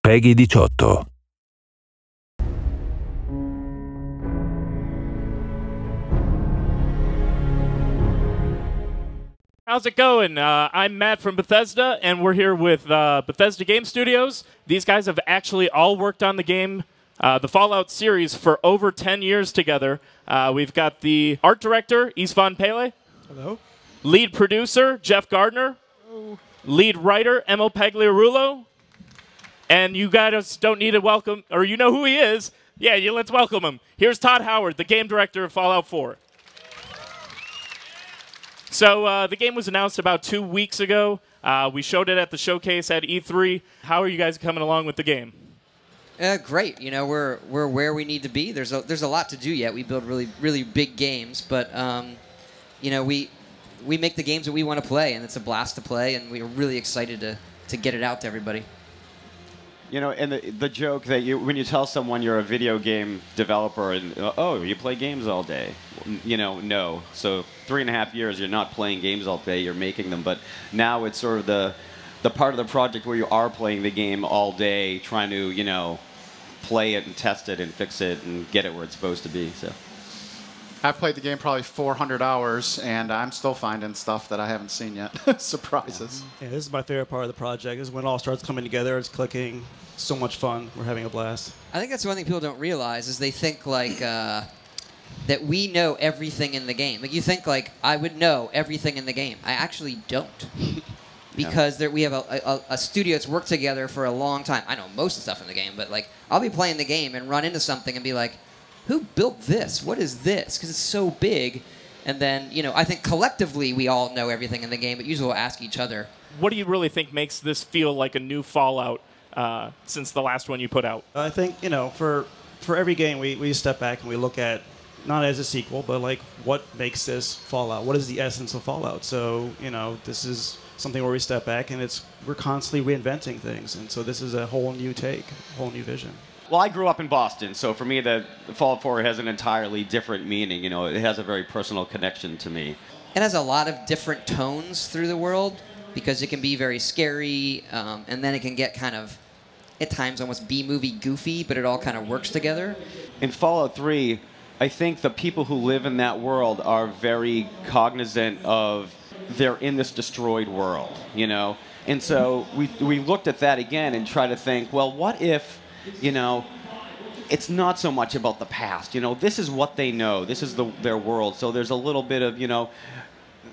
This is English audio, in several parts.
Peggy 18. How's it going? I'm Matt from Bethesda, and we're here with Bethesda Game Studios. These guys have actually all worked on the game, the Fallout series, for over 10 years together. We've got the art director, Istvan Pele. Hello. Lead producer, Jeff Gardner. Hello. Lead writer, Emil Pagliarulo. And you guys don't need to welcome, or you know who he is. Yeah, let's welcome him. Here's Todd Howard, the game director of Fallout 4. So the game was announced about 2 weeks ago. We showed it at the showcase at E3. How are you guys coming along with the game? Great. You know, we're where we need to be. There's a lot to do yet. We build really big games, but you know, we make the games that we want to play, and it's a blast to play, and we're really excited to get it out to everybody. You know, and the joke that when you tell someone you're a video game developer and, oh, you play games all day, you know, no. So 3.5 years, you're not playing games all day, you're making them. But now it's sort of the part of the project where you are playing the game all day, trying to, you know, play it and test it and fix it and get it where it's supposed to be. So I've played the game probably 400 hours, and I'm still finding stuff that I haven't seen yet. Surprises. Yeah, this is my favorite part of the project. This is when it all starts coming together. It's clicking. So much fun. We're having a blast. I think that's one thing people don't realize is they think like that we know everything in the game. Like you think like I would know everything in the game. I actually don't. Because we have a studio that's worked together for a long time. I know most of the stuff in the game, but like I'll be playing the game and run into something and be like, who built this? What is this? Because it's so big. And then, you know, I think collectively we all know everything in the game, but usually we'll ask each other. What do you really think makes this feel like a new Fallout since the last one you put out? I think, you know, for every game, we step back and we look at, not as a sequel, but like what makes this Fallout? What is the essence of Fallout? So, you know, this is something where we step back and we're constantly reinventing things. And so this is a whole new take, a whole new vision. Well, I grew up in Boston, so for me, the Fallout 4 has an entirely different meaning. You know, it has a very personal connection to me. It has a lot of different tones through the world because it can be very scary, and then it can get kind of, at times, almost B-movie goofy, but it all kind of works together. In Fallout 3, I think the people who live in that world are very cognizant of they're in this destroyed world, you know? And so we looked at that again and tried to think, well, what if, you know, it's not so much about the past. You know, this is what they know. This is their world. So there's a little bit of, you know,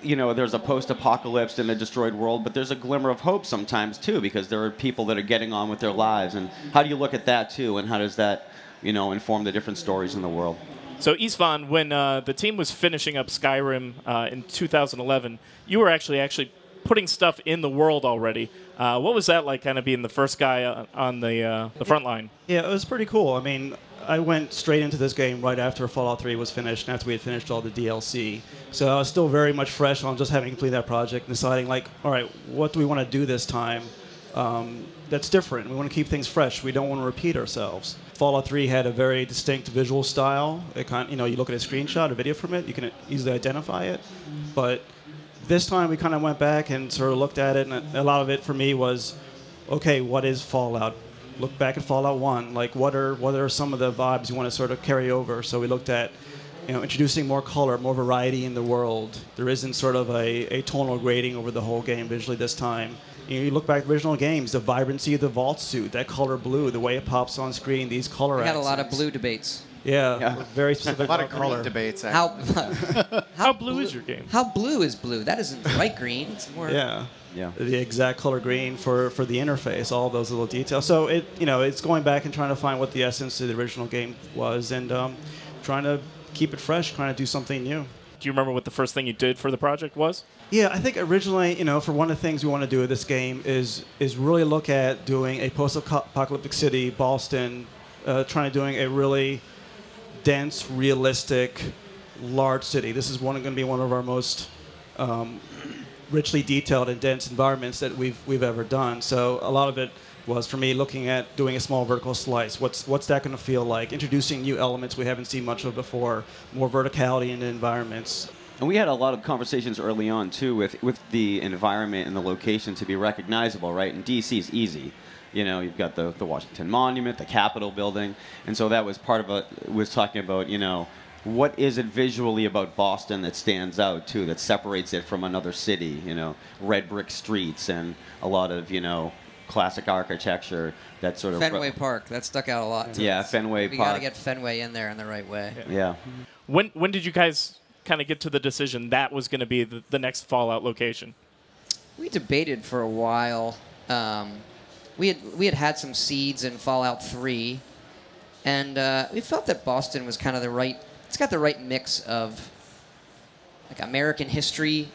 there's a post-apocalypse in a destroyed world, but there's a glimmer of hope sometimes, too, because there are people that are getting on with their lives. And how do you look at that, too, and how does that, you know, inform the different stories in the world? So, Istvan, when the team was finishing up Skyrim in 2011, you were actually putting stuff in the world already. What was that like, kind of being the first guy on the front line? Yeah, it was pretty cool. I mean, I went straight into this game right after Fallout 3 was finished and after we had finished all the DLC. So I was still very much fresh on just having completed that project and deciding, like, all right, what do we want to do this time that's different? We want to keep things fresh. We don't want to repeat ourselves. Fallout 3 had a very distinct visual style. It kind of, you know, you look at a screenshot, a video from it, you can easily identify it. But this time we kind of went back and sort of looked at it, and a lot of it for me was, okay, what is Fallout? Look back at Fallout 1. Like, what are some of the vibes you want to sort of carry over? So we looked at, you know, introducing more color, more variety in the world. There isn't sort of a tonal grading over the whole game visually this time. You look back at original games, the vibrancy of the vault suit, that color blue, the way it pops on screen, these color We had accents. a lot of blue debates. Yeah. Very specific. A lot of color green debates. How blue is your game? How blue is blue? That isn't bright green. It's more. Yeah. Yeah. The exact color green for the interface, all those little details. So it's going back and trying to find what the essence of the original game was, and trying to keep it fresh, trying to do something new. Do you remember what the first thing you did for the project was? Yeah, I think originally, you know, for one of the things we want to do with this game is really look at doing a post-apocalyptic city, Boston, trying to doing a really dense, realistic, large city. This is going to be one of our most richly detailed and dense environments that we've ever done. So a lot of it was for me looking at doing a small vertical slice. What's that going to feel like? Introducing new elements we haven't seen much of before, more verticality in the environments. And we had a lot of conversations early on, too, with the environment and the location to be recognizable, right? And D.C. is easy. You know, you've got the Washington Monument, the Capitol building. And so that was part of was talking about, you know, what is it visually about Boston that stands out, too, that separates it from another city? You know, red brick streets and a lot of, you know, classic architecture that sort of... Fenway Park, that stuck out a lot to us. Fenway Park. We got to get Fenway in there in the right way. Yeah. When did you guys kind of get to the decision that was going to be the next Fallout location? We debated for a while. We had some seeds in Fallout 3, and we felt that Boston was kind of the right... It's got the right mix of like American history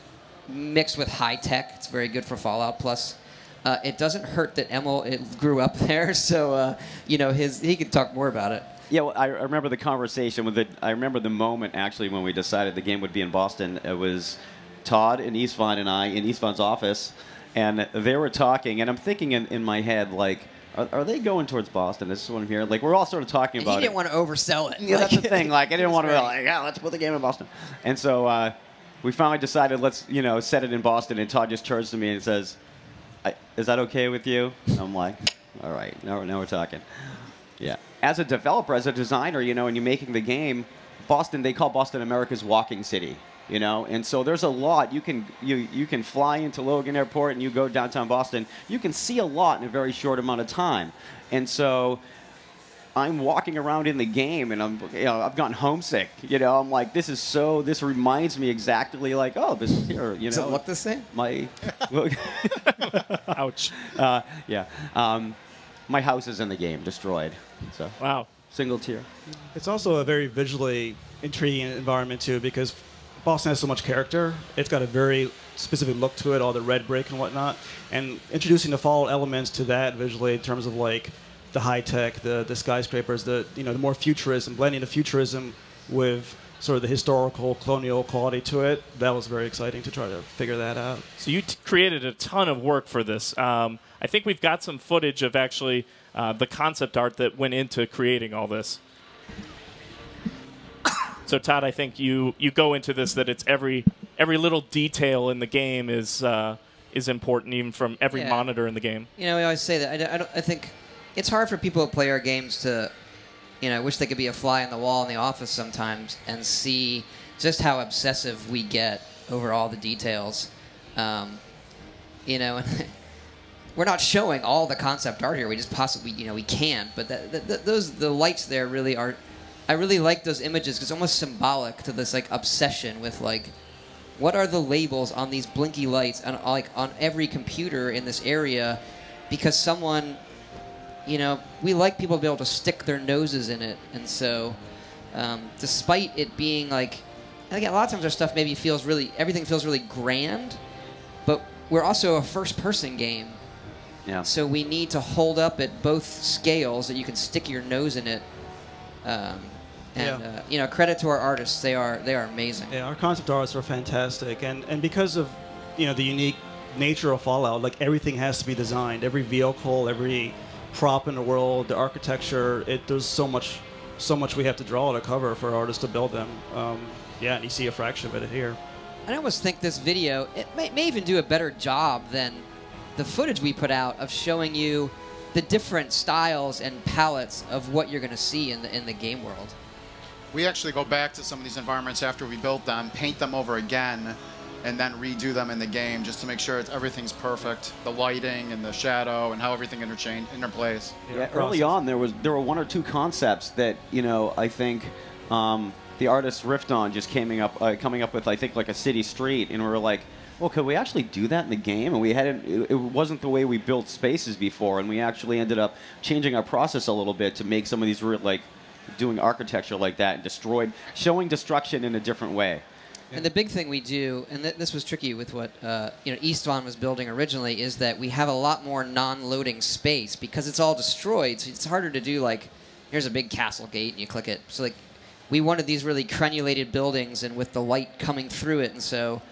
mixed with high tech. It's very good for Fallout. Plus, it doesn't hurt that Emil grew up there, so you know he could talk more about it. Yeah, well, I remember the conversation with I remember the moment actually when we decided the game would be in Boston. It was Todd and Istvan and I in Istvan's office, and they were talking, and I'm thinking in my head like, are they going towards Boston? This is what I'm hearing. Like we're all sort of talking about it. He didn't want to oversell it. Yeah, that's the thing. Like I didn't want to be like, yeah, let's put the game in Boston. And so we finally decided let's set it in Boston. And Todd just turns to me and says, "Is that okay with you?" And I'm like, "All right, now we're talking." Yeah. As a developer, as a designer, and you're making the game, Boston, they call Boston America's walking city, and so there's a lot. You can fly into Logan Airport and you go downtown Boston. You can see a lot in a very short amount of time. And so I'm walking around in the game and I've gotten homesick. I'm like, this reminds me exactly like, oh, this is here. Does it look the same? Ouch. Yeah. My house is in the game, destroyed. So wow. Single tier. It's also a very visually intriguing environment too, because Boston has so much character. It's got a very specific look to it, all the red brick and whatnot, and introducing the Fallout elements to that visually in terms of like the high tech, the skyscrapers, the more futurism, blending the futurism with sort of the historical colonial quality to it. That was very exciting to try to figure that out. So you created a ton of work for this. I think we've got some footage of actually the concept art that went into creating all this. So Todd, I think you go into this that it's every little detail in the game is important, even from every monitor in the game. We always say that. I think it's hard for people who play our games to, wish they could be a fly on the wall in the office sometimes and see just how obsessive we get over all the details. We're not showing all the concept art here. We just possibly, we can't. But the lights there really are. I really like those images because it's almost symbolic to this like obsession with like, what are the labels on these blinky lights on every computer in this area, because someone, we like people to be able to stick their noses in it, and so, despite it being like, I think a lot of times our stuff maybe everything feels really grand, but we're also a first-person game. Yeah. So we need to hold up at both scales that you can stick your nose in it. Credit to our artists. They are amazing. Yeah, our concept artists are fantastic, and because of the unique nature of Fallout, like everything has to be designed. Every vehicle, every prop in the world, the architecture. There's so much we have to draw to cover for artists to build them. And you see a fraction of it here. I almost think this video may even do a better job than the footage we put out of showing you the different styles and palettes of what you're going to see in the game world. We actually go back to some of these environments after we built them, paint them over again, and then redo them in the game just to make sure everything's perfect. The lighting and the shadow and how everything interplays. Yeah, early on, there were one or two concepts that I think the artists riffed on, just coming up with I think like a city street, and we were like, well, could we actually do that in the game? And we hadn't. It wasn't the way we built spaces before, and we actually ended up changing our process a little bit to make some of these doing architecture like that and showing destruction in a different way. And the big thing we do, and this was tricky with what Istvan was building originally, is that we have a lot more non-loading space because it's all destroyed. So it's harder to do like, here's a big castle gate and you click it. So like, we wanted these really crenulated buildings and with the light coming through it, and so.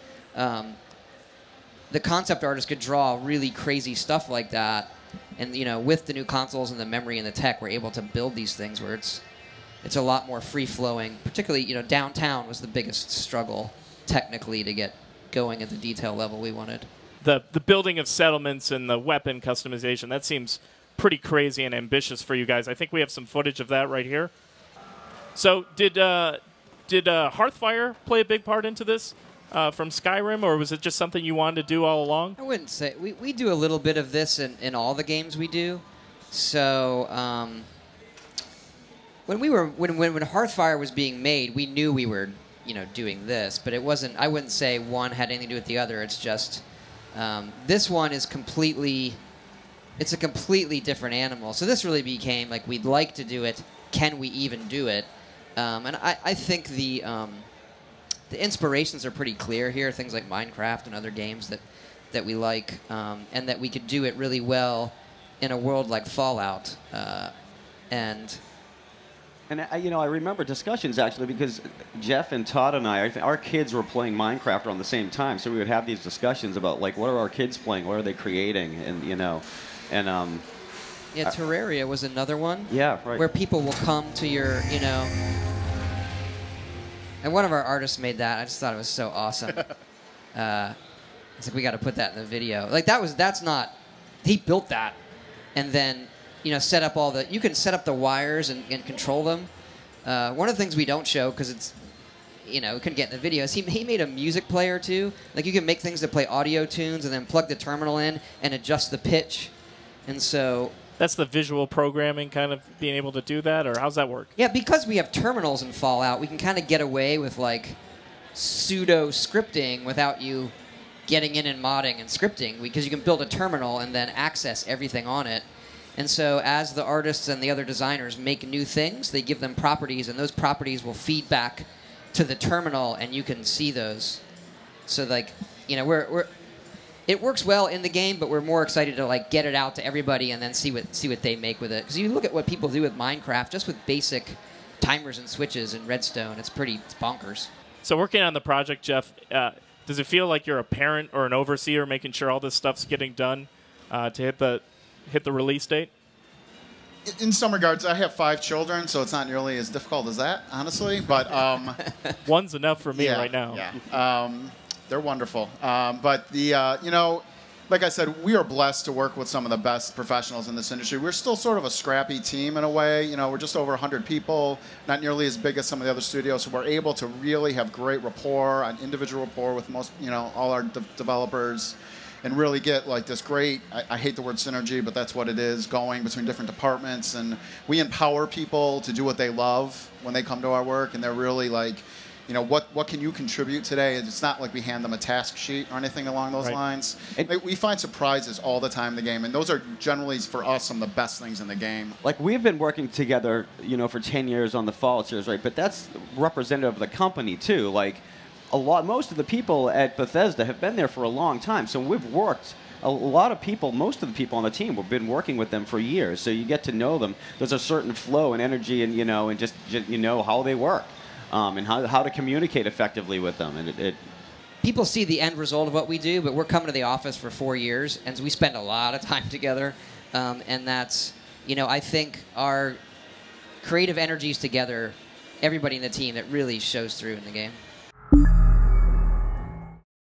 The concept artist could draw really crazy stuff like that, and with the new consoles and the memory and the tech, we're able to build these things where it's a lot more free flowing. Particularly, downtown was the biggest struggle. technically to get going at the detail level we wanted. The building of settlements and the weapon customization, that seems pretty crazy and ambitious for you guys. I think we have some footage of that right here. So did Hearthfire play a big part into this from Skyrim, or was it just something you wanted to do all along? I wouldn't say. We do a little bit of this in all the games we do. So when Hearthfire was being made, we knew we were doing this, but it wasn't. I wouldn't say one had anything to do with the other. It's just this one is completely. It's a completely different animal. So this really became like we'd like to do it. Can we even do it? And I think the inspirations are pretty clear here. Things like Minecraft and other games that we like, and that we could do it really well in a world like Fallout. And I remember discussions actually because Jeff and Todd and our kids were playing Minecraft around the same time, so we would have these discussions about like what are our kids playing, what are they creating, and yeah, Terraria was another one. Yeah, right. Where people will come to your, and one of our artists made that. I just thought it was so awesome. It's like we got to put that in the video. Like that's not. He built that, and then set up all the. You can set up the wires and control them. One of the things we don't show because it's, we couldn't get in the video is he made a music player too. Like you can make things that play audio tunes and then plug the terminal in and adjust the pitch, and so. That's the visual programming kind of being able to do that, or how's that work? Yeah, because we have terminals in Fallout, we can kind of get away with like pseudo scripting without you getting in and modding and scripting, because you can build a terminal and then access everything on it. And so as the artists and the other designers make new things, they give them properties, and those properties will feed back to the terminal, and you can see those. So like, it works well in the game, but we're more excited to like get it out to everybody and then see what they make with it. Because you look at what people do with Minecraft, just with basic timers and switches and redstone, it's bonkers. So working on the project, Jeff, does it feel like you're a parent or an overseer making sure all this stuff's getting done to hit the release date? In some regards, I have 5 children, so it's not nearly as difficult as that, honestly. But one's enough for me right now. Yeah. They're wonderful. But like I said, we are blessed to work with some of the best professionals in this industry. We're still sort of a scrappy team in a way. We're just over 100 people, not nearly as big as some of the other studios. So we're able to really have great rapport, an individual rapport with most, all our developers, and really get like this great, I hate the word synergy, but that's what it is, going between different departments. And we empower people to do what they love when they come to our work, and they're really like, what can you contribute today? It's not like we hand them a task sheet or anything along those lines. We find surprises all the time in the game, and those are generally, for us, some of the best things in the game. Like, we've been working together, for 10 years on the Fallout series, right? But that's representative of the company, too. Like, most of the people at Bethesda have been there for a long time, so we've worked. A lot of people, most of the people on the team, we've been working with them for years, so you get to know them. There's a certain flow and energy, and just how they work. And how to communicate effectively with them. And people see the end result of what we do, but we're coming to the office for 4 years, and we spend a lot of time together. And that's, I think our creative energies together, everybody in the team, that really shows through in the game.